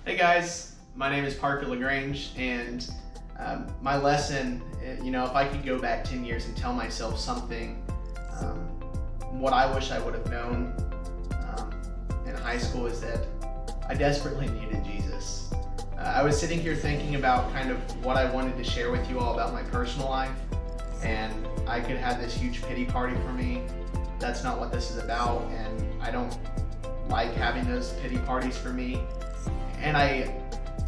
Hey guys, my name is Parker LaGrange, and my lesson, if I could go back 10 years and tell myself something, um, what I wish I would have known in high school is that I desperately needed Jesus. I was sitting here thinking about kind of what I wanted to share with you all about my personal life, and I could have this huge pity party for me. That's not what this is about, and I don't like having those pity parties for me. And I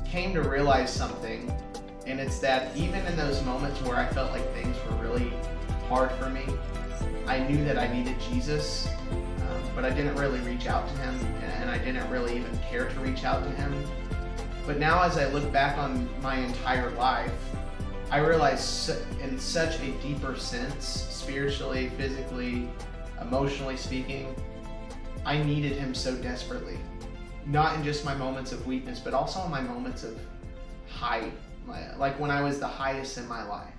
came to realize something, and it's that even in those moments where I felt like things were really hard for me, I knew that I needed Jesus, but I didn't really reach out to him, and I didn't really even care to reach out to him. But now as I look back on my entire life, I realize in such a deeper sense, spiritually, physically, emotionally speaking, I needed him so desperately. Not in just my moments of weakness, but also in my moments of high, like when I was the highest in my life.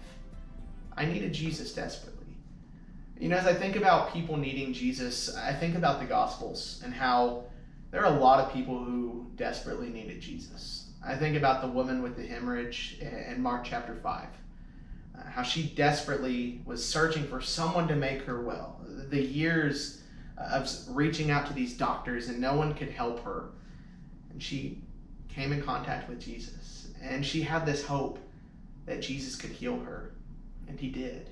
I needed Jesus desperately. As I think about people needing Jesus, I think about the Gospels and how there are a lot of people who desperately needed Jesus. I think about the woman with the hemorrhage in Mark chapter 5, how she desperately was searching for someone to make her well. The years of reaching out to these doctors and no one could help her. And she came in contact with Jesus. And she had this hope that Jesus could heal her. And he did.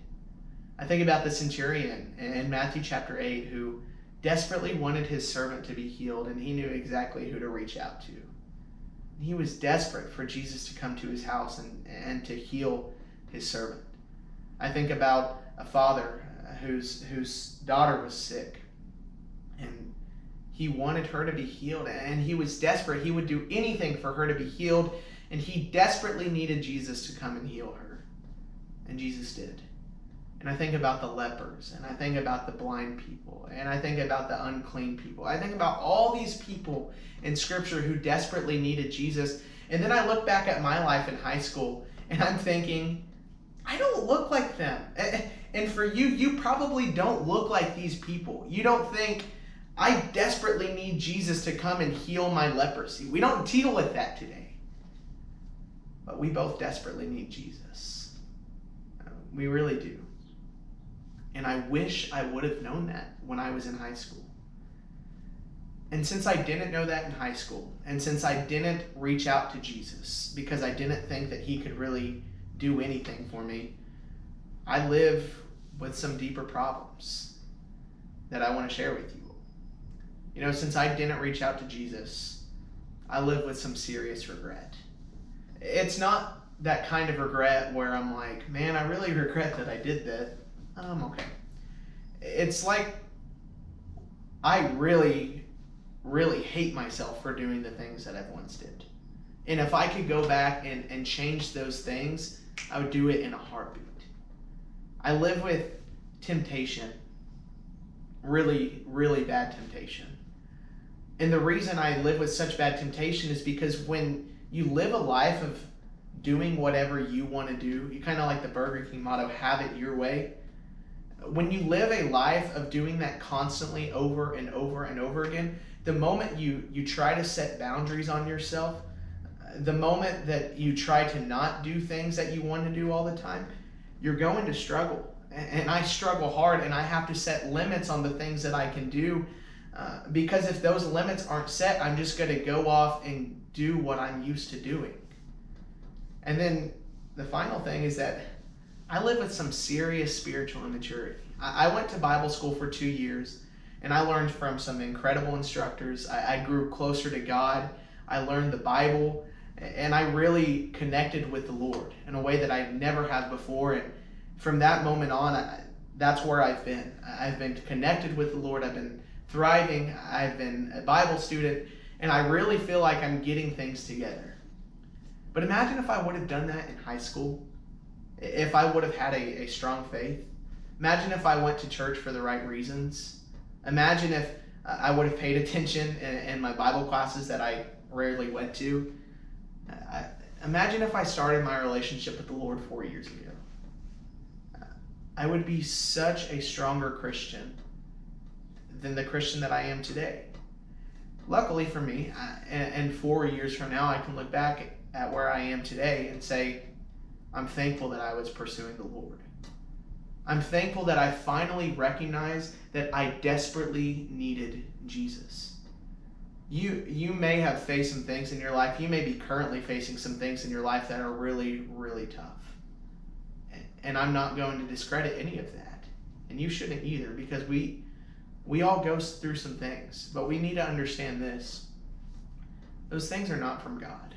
I think about the centurion in Matthew chapter 8 who desperately wanted his servant to be healed, and he knew exactly who to reach out to. He was desperate for Jesus to come to his house and to heal his servant. I think about a father whose daughter was sick. And he wanted her to be healed, and he was desperate. He would do anything for her to be healed, and he desperately needed Jesus to come and heal her. And Jesus did. And I think about the lepers, and I think about the blind people, and I think about the unclean people. I think about all these people in Scripture who desperately needed Jesus. And then I look back at my life in high school, and I'm thinking, I don't look like them. And for you, you probably don't look like these people. You don't think, I desperately need Jesus to come and heal my leprosy. We don't deal with that today. But we both desperately need Jesus. We really do. And I wish I would have known that when I was in high school. And since I didn't know that in high school, and since I didn't reach out to Jesus because I didn't think that he could really do anything for me, I live with some deeper problems that I want to share with you. Since I didn't reach out to Jesus, I live with some serious regret. It's not that kind of regret where I'm like, man, I really regret that I did that. Okay. It's like I really, really hate myself for doing the things that I've once did. And if I could go back and change those things, I would do it in a heartbeat. I live with temptation, really, really bad temptation. And the reason I live with such bad temptation is because when you live a life of doing whatever you want to do, you kind of like the Burger King motto, have it your way. When you live a life of doing that constantly over and over and over again, the moment you try to set boundaries on yourself, the moment that you try to not do things that you want to do all the time, you're going to struggle. And I struggle hard, and I have to set limits on the things that I can do. Because if those limits aren't set, I'm just going to go off and do what I'm used to doing. And then the final thing is that I live with some serious spiritual immaturity. I went to Bible school for 2 years, and I learned from some incredible instructors. I grew closer to God. I learned the Bible, and I really connected with the Lord in a way that I never have before. And from that moment on, that's where I've been. I've been connected with the Lord. I've been thriving. I've been a Bible student, and I really feel like I'm getting things together. But imagine if I would have done that in high school, if I would have had a strong faith. Imagine if I went to church for the right reasons. Imagine if I would have paid attention in my Bible classes that I rarely went to. Imagine if I started my relationship with the Lord 4 years ago. I would be such a stronger Christian than the Christian that I am today. luckily for me, and 4 years from now, I can look back at where I am today and say, I'm thankful that I was pursuing the Lord. I'm thankful that I finally recognized that I desperately needed Jesus. You may have faced some things in your life. You may be currently facing some things in your life that are really, really tough. And I'm not going to discredit any of that. And you shouldn't either, because we all go through some things. But we need to understand this. Those things are not from God.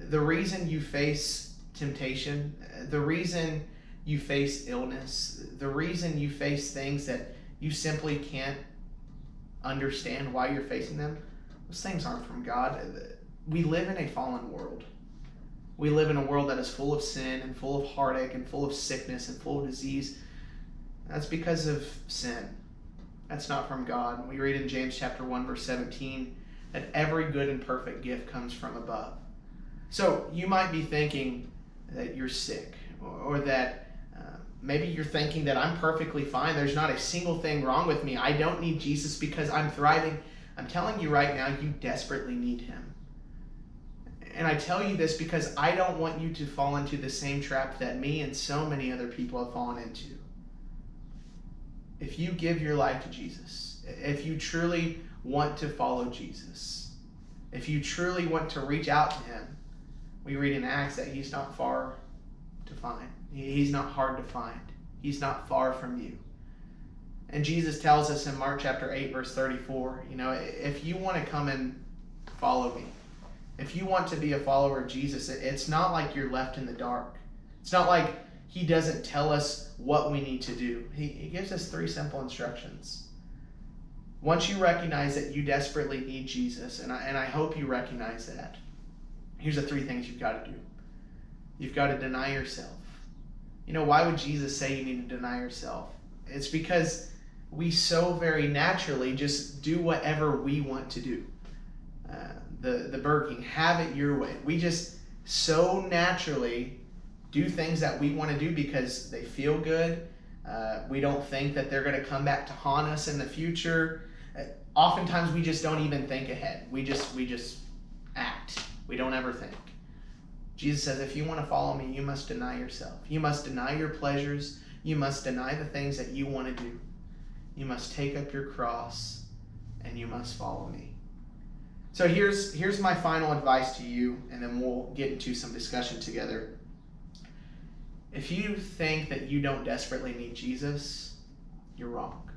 The reason you face temptation, the reason you face illness, the reason you face things that you simply can't understand why you're facing them, those things aren't from God. We live in a fallen world. We live in a world that is full of sin and full of heartache and full of sickness and full of disease. That's because of sin. That's not from God. We read in James chapter 1, verse 17, that every good and perfect gift comes from above. So you might be thinking that you're sick, or that maybe you're thinking that I'm perfectly fine. There's not a single thing wrong with me. I don't need Jesus because I'm thriving. I'm telling you right now, you desperately need him. And I tell you this because I don't want you to fall into the same trap that me and so many other people have fallen into. If you give your life to Jesus, if you truly want to follow Jesus, if you truly want to reach out to him, we read in Acts that he's not far to find. He's not hard to find. He's not far from you. And Jesus tells us in Mark chapter 8, verse 34, if you want to come and follow me, if you want to be a follower of Jesus, it's not like you're left in the dark. It's not like he doesn't tell us what we need to do. He gives us 3 simple instructions. Once you recognize that you desperately need Jesus, and I hope you recognize that, here's the 3 things you've got to do. You've got to deny yourself. Why would Jesus say you need to deny yourself? It's because we so very naturally just do whatever we want to do. The Burger King, have it your way. We just so naturally do things that we want to do because they feel good. We don't think that they're going to come back to haunt us in the future. Oftentimes we just don't even think ahead. We just act. We don't ever think. Jesus says, if you want to follow me, you must deny yourself. You must deny your pleasures. You must deny the things that you want to do. You must take up your cross, and you must follow me. So here's my final advice to you, and then we'll get into some discussion together. If you think that you don't desperately need Jesus, you're wrong.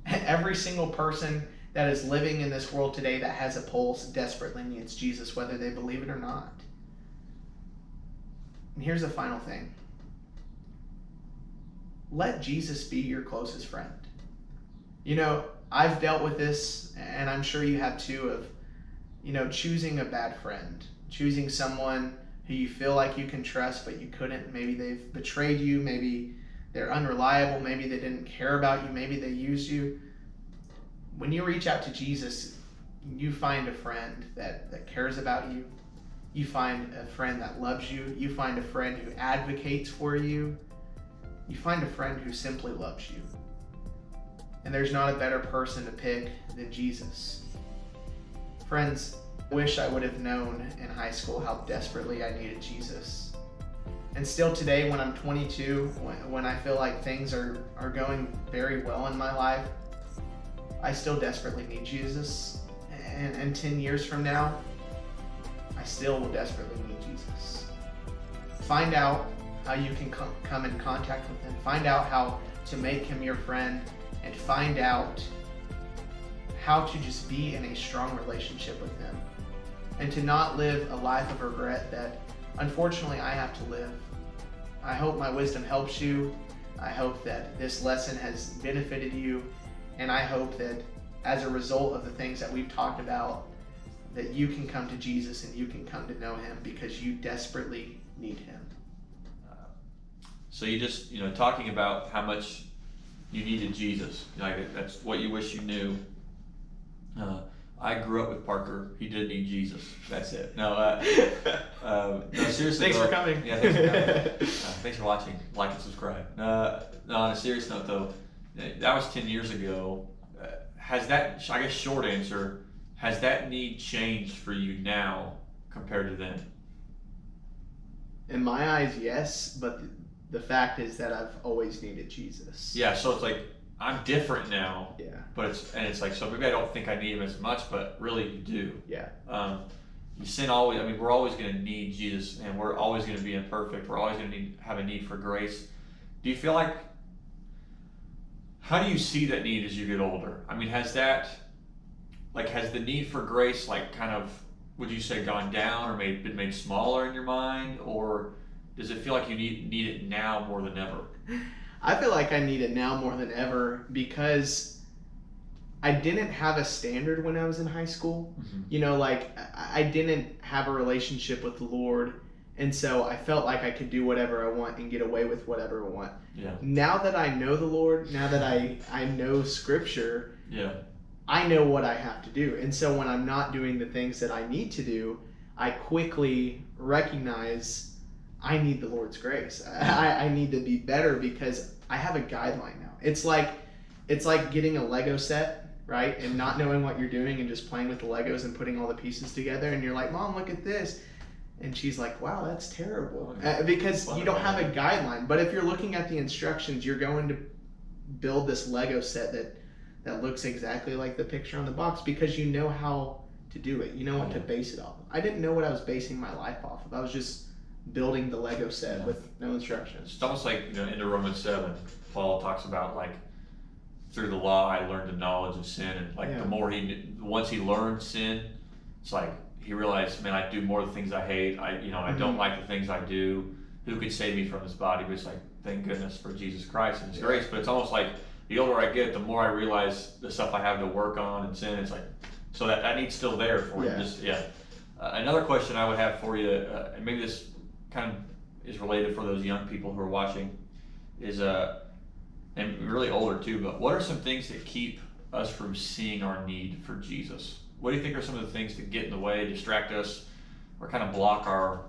Every single person that is living in this world today that has a pulse desperately needs Jesus, whether they believe it or not. And here's the final thing. Let Jesus be your closest friend. I've dealt with this, and I'm sure you have too, of, choosing a bad friend, choosing someone who you feel like you can trust, but you couldn't. Maybe they've betrayed you. Maybe they're unreliable. Maybe they didn't care about you. Maybe they used you. When you reach out to Jesus, you find a friend that cares about you. You find a friend that loves you. You find a friend who advocates for you. You find a friend who simply loves you. And there's not a better person to pick than Jesus. Friends, I wish I would have known in high school how desperately I needed Jesus. And still today, when I'm 22, when I feel like things are going very well in my life, I still desperately need Jesus. And 10 years from now, I still will desperately need Jesus. Find out how you can come in contact with him. Find out how to make him your friend, and find out how to just be in a strong relationship with him, and to not live a life of regret that unfortunately I have to live. I hope my wisdom helps you. I hope that this lesson has benefited you, and I hope that as a result of the things that we've talked about, that you can come to Jesus and you can come to know him because you desperately need him. So you just, talking about how much you needed Jesus. That's what you wish you knew. I grew up with Parker. He did need Jesus. That's it. No, seriously. Thanks for coming. Yeah, thanks for coming. Thanks for watching. Like and subscribe. No, on a serious note though, that was 10 years ago. Has that, I guess, short answer, Has that need changed for you now compared to then? In my eyes, yes, but the fact is that I've always needed Jesus. Yeah, so it's like I'm different now. Yeah. But it's like, so maybe I don't think I need him as much, but really you do. Yeah. Sin always. I mean, we're always going to need Jesus, and we're always going to be imperfect. We're always going to have a need for grace. Do you feel like? How do you see that need as you get older? I mean, has the need for grace kind of, would you say, gone down or been made smaller in your mind, or does it feel like you need it now more than ever? I feel like I need it now more than ever because I didn't have a standard when I was in high school. I didn't have a relationship with the Lord, and so I felt like I could do whatever I want and get away with whatever I want. Yeah. Now that I know the Lord, now that I know Scripture, yeah, I know what I have to do. And so when I'm not doing the things that I need to do, I quickly recognize I need the Lord's grace. I need to be better because I have a guideline now. It's like getting a Lego set, right? And not knowing what you're doing and just playing with the Legos and putting all the pieces together. And you're like, Mom, look at this. And she's like, wow, that's terrible. Because you don't have a guideline. But if you're looking at the instructions, you're going to build this Lego set that looks exactly like the picture on the box because you know how to do it. You know what to base it off of. I didn't know what I was basing my life off of. I was just building the Lego set with no instructions. It's almost like, into Romans 7, Paul talks about through the law I learned the knowledge of sin, and the more once he learned sin, it's like he realized, man, I do more of the things I hate. I don't like the things I do. Who could save me from this body? But it's like, thank goodness for Jesus Christ and His grace. But it's almost like the older I get, the more I realize the stuff I have to work on and sin. It's like, so that need's still there for you. Another question I would have for you, and maybe this kind of is related for those young people who are watching, is and really older too, but what are some things that keep us from seeing our need for Jesus? What do you think are some of the things that get in the way, distract us, or kind of block our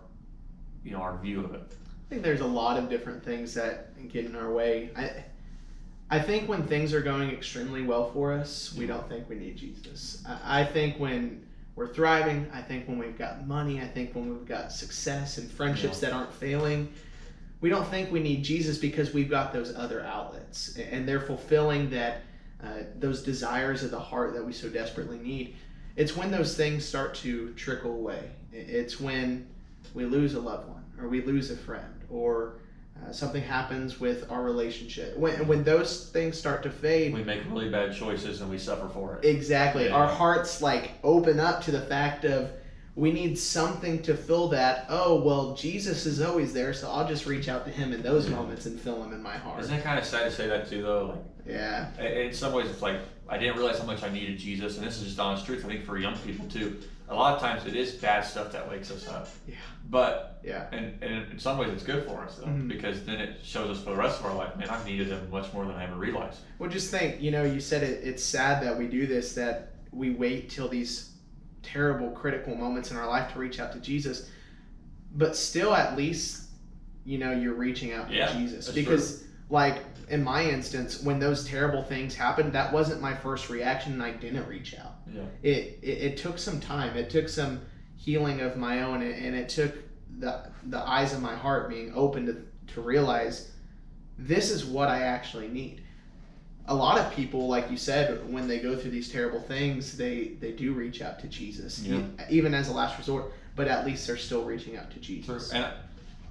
view of it? I think there's a lot of different things that get in our way. I think when things are going extremely well for us, we don't think we need Jesus. I think when we're thriving, I think when we've got money, I think when we've got success and friendships that aren't failing, we don't think we need Jesus because we've got those other outlets and they're fulfilling those desires of the heart that we so desperately need. It's when those things start to trickle away. It's when we lose a loved one or we lose a friend or something happens with our relationship. When those things start to fade, we make really bad choices and we suffer for it. Exactly. Yeah. Our hearts open up to the fact of we need something to fill that. Oh, well, Jesus is always there, so I'll just reach out to Him in those moments and fill Him in my heart. Isn't it kind of sad to say that too, though? Yeah. In some ways, it's like I didn't realize how much I needed Jesus, and this is just honest truth. I think for young people too, a lot of times it is bad stuff that wakes us up. Yeah. But and in some ways it's good for us though, because then it shows us for the rest of our life, man, I've needed Him much more than I ever realized. Well, just think, you said it's sad that we do this, that we wait till these terrible, critical moments in our life to reach out to Jesus, but still at least, you're reaching out to Jesus. Because true. In my instance, when those terrible things happened, that wasn't my first reaction and I didn't reach out. Yeah. It took some time. It took some healing of my own, and it took the eyes of my heart being open to realize this is what I actually need. A lot of people, like you said, when they go through these terrible things, they do reach out to Jesus, even as a last resort, but at least they're still reaching out to Jesus. True. And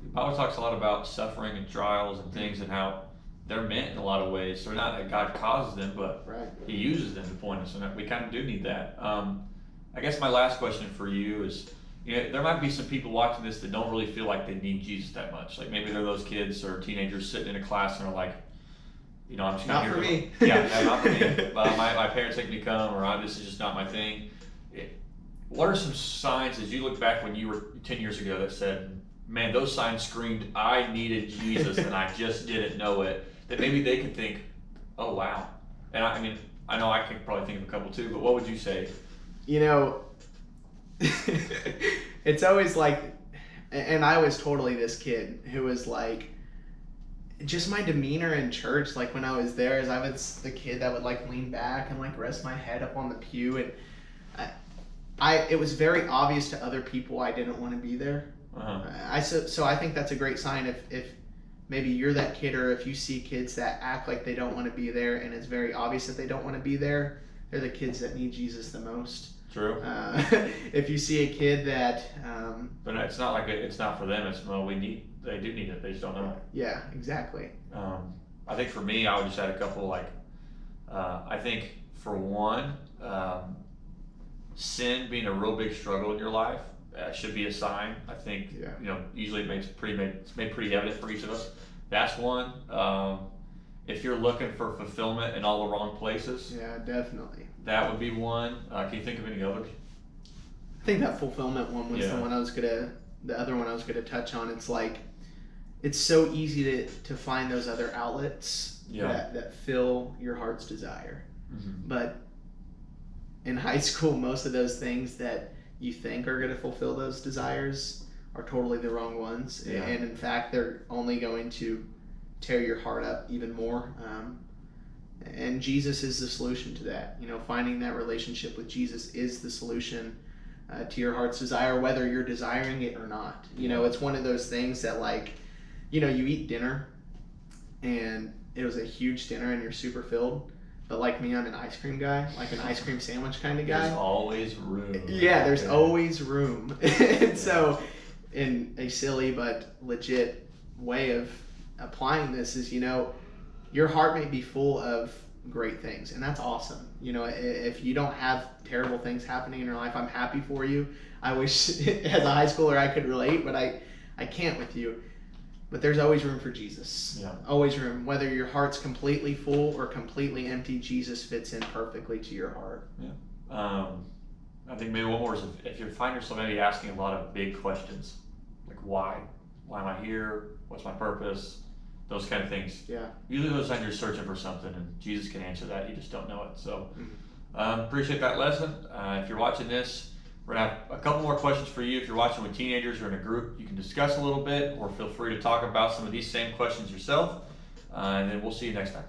the Bible talks a lot about suffering and trials and things and how they're meant in a lot of ways. They're not that God causes them, but He uses them to point us, and we kind of do need that. I guess my last question for you is, there might be some people watching this that don't really feel like they need Jesus that much. Like maybe they're those kids or teenagers sitting in a class and are like, I'm just not here. For me. Not for me. My parents make me come, or this is just not my thing. What are some signs as you look back when you were 10 years ago that said, man, those signs screamed, I needed Jesus and I just didn't know it, that maybe they can think, oh, wow. And I know I can probably think of a couple too, but what would you say? It's always and I was totally this kid who was just my demeanor in church, when I was there, is I was the kid that would lean back and rest my head up on the pew, and it was very obvious to other people I didn't want to be there. So I think that's a great sign if maybe you're that kid, or if you see kids that act like they don't want to be there and it's very obvious that they don't want to be there, they're the kids that need Jesus the most. True. If you see a kid that but it's not like it's not for them. It's they do need it. They just don't know it. Yeah, exactly. I think for me, I would just add a couple I think for one, sin being a real big struggle in your life should be a sign. I think usually it's made pretty evident for each of us. That's one. If you're looking for fulfillment in all the wrong places, yeah, definitely. That would be one. Can you think of any others? I think that fulfillment one was the other one I was gonna touch on. It's like, it's so easy to find those other outlets that fill your heart's desire. Mm-hmm. But in high school, most of those things that you think are going to fulfill those desires are totally the wrong ones. Yeah. And in fact, they're only going to tear your heart up even more. And Jesus is the solution to that. Finding that relationship with Jesus is the solution to your heart's desire, whether you're desiring it or not. It's one of those things that, like, you eat dinner and it was a huge dinner and you're super filled. But like me, I'm an ice cream guy, like an ice cream sandwich kind of guy. There's always room. Yeah, there's always room. And so, in a silly but legit way of applying this is, your heart may be full of great things, and that's awesome. If you don't have terrible things happening in your life, I'm happy for you. I wish as a high schooler I could relate, but I can't with you. But there's always room for Jesus. Yeah. Always room. Whether your heart's completely full or completely empty, Jesus fits in perfectly to your heart. Yeah. I think maybe one more is if you find yourself maybe asking a lot of big questions, like why? Why am I here? What's my purpose? Those kind of things. Yeah. Usually those times you're searching for something, and Jesus can answer that. You just don't know it. So appreciate that lesson. If you're watching this, we're going to have a couple more questions for you. If you're watching with teenagers or in a group, you can discuss a little bit, or feel free to talk about some of these same questions yourself. And then we'll see you next time.